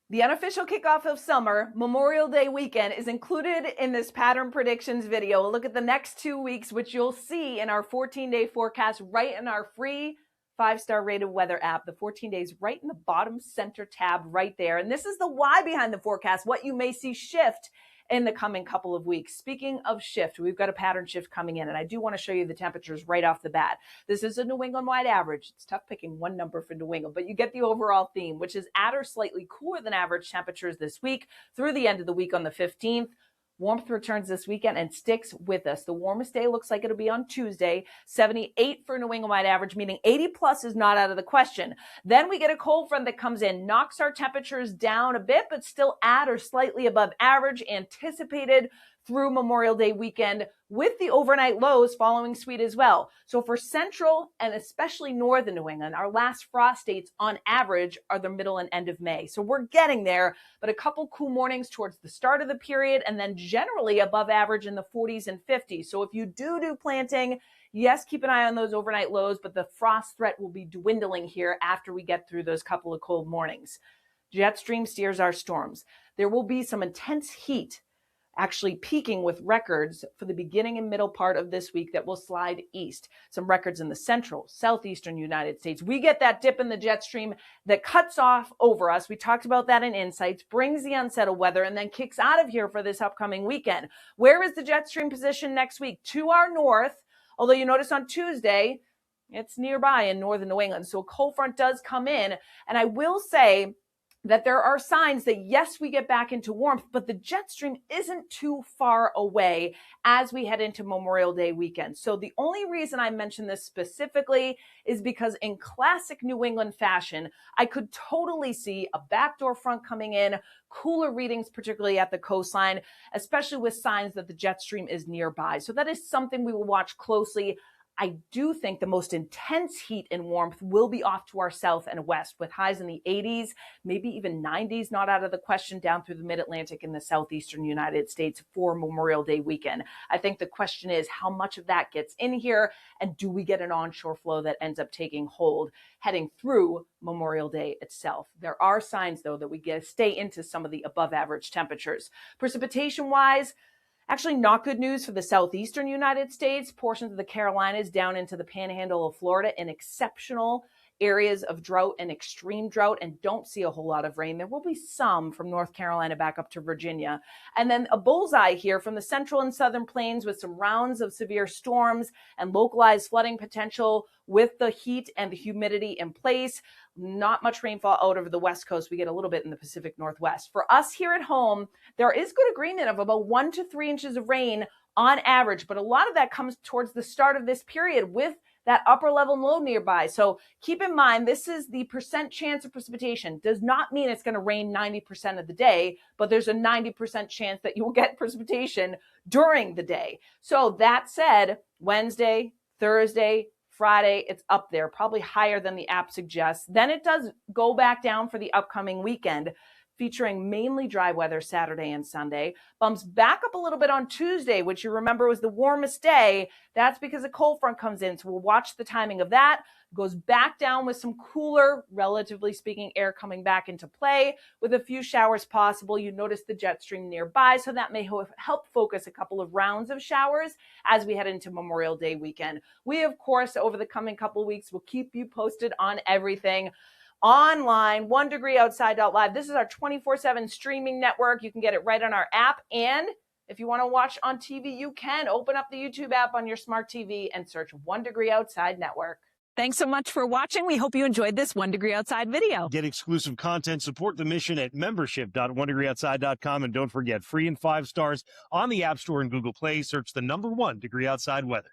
The unofficial kickoff of summer, Memorial Day weekend, is included in this pattern predictions video. We'll look at the next 2 weeks, which you'll see in our 14-day forecast right in our free 5-star rated weather app. The 14 days right in the bottom center tab right there. And this is the why behind the forecast, what you may see shift in the coming couple of weeks. Speaking of shift, we've got a pattern shift coming in, and I do want to show you the temperatures right off the bat. This is a New England wide average. It's tough picking one number for New England, but you get the overall theme, which is at or slightly cooler than average temperatures this week through the end of the week on the 15th. Warmth returns this weekend and sticks with us. The warmest day looks like it'll be on Tuesday, 78 for New England wide average, meaning 80 plus is not out of the question. Then we get a cold front that comes in, knocks our temperatures down a bit, but still at or slightly above average, anticipated through Memorial Day weekend, with the overnight lows following suit as well. So for central and especially northern New England, our last frost dates on average are the middle and end of May. So we're getting there, but a couple cool mornings towards the start of the period, and then generally above average in the 40s and 50s. So if you do planting, yes, keep an eye on those overnight lows, but the frost threat will be dwindling here after we get through those couple of cold mornings. Jet stream steers our storms. There will be some intense heat actually peaking with records for the beginning and middle part of this week that will slide east. Some records in the central, southeastern United States. We get that dip in the jet stream that cuts off over us. We talked about that in Insights, brings the unsettled weather, and then kicks out of here for this upcoming weekend. Where is the jet stream position next week? To our north, although you notice on Tuesday, it's nearby in northern New England. So a cold front does come in, and I will say that there are signs that, yes, we get back into warmth, but the jet stream isn't too far away as we head into Memorial Day weekend. So the only reason I mention this specifically is because in classic New England fashion, I could totally see a backdoor front coming in, cooler readings, particularly at the coastline, especially with signs that the jet stream is nearby. So that is something we will watch closely. I do think the most intense heat and warmth will be off to our south and west, with highs in the 80s, maybe even 90s, not out of the question, down through the mid-Atlantic and the southeastern United States for Memorial Day weekend. I think the question is how much of that gets in here, and do we get an onshore flow that ends up taking hold heading through Memorial Day itself? There are signs, though, that we get to stay into some of the above average temperatures. Precipitation-wise, actually not good news for the southeastern United States, portions of the Carolinas down into the panhandle of Florida in exceptional areas of drought and extreme drought, and don't see a whole lot of rain. There will be some from North Carolina back up to Virginia. And then a bullseye here from the central and southern plains with some rounds of severe storms and localized flooding potential with the heat and the humidity in place. Not much rainfall out over the West Coast. We get a little bit in the Pacific Northwest. For us here at home, there is good agreement of about 1 to 3 inches of rain on average, but a lot of that comes towards the start of this period with that upper level low nearby. So keep in mind, this is the percent chance of precipitation. Does not mean it's going to rain 90% of the day, but there's a 90% chance that you will get precipitation during the day. So that said, Wednesday, Thursday, Friday, it's up there, probably higher than the app suggests. Then it does go back down for the upcoming weekend, featuring mainly dry weather Saturday and Sunday. Bumps back up a little bit on Tuesday, which you remember was the warmest day. That's because a cold front comes in. So we'll watch the timing of that. Goes back down with some cooler, relatively speaking, air coming back into play with a few showers possible. You notice the jet stream nearby, so that may help focus a couple of rounds of showers as we head into Memorial Day weekend. We, of course, over the coming couple of weeks, will keep you posted on everything online, 1degreeoutside.live. This is our 24/7 streaming network. You can get it right on our app. And if you want to watch on TV, you can open up the YouTube app on your smart TV and search 1 Degree Outside Network. Thanks so much for watching. We hope you enjoyed this 1 Degree Outside video. Get exclusive content, support the mission at membership.onedegreeoutside.com. And don't forget, free and 5 stars on the App Store and Google Play. Search the #1 Degree Outside Weather.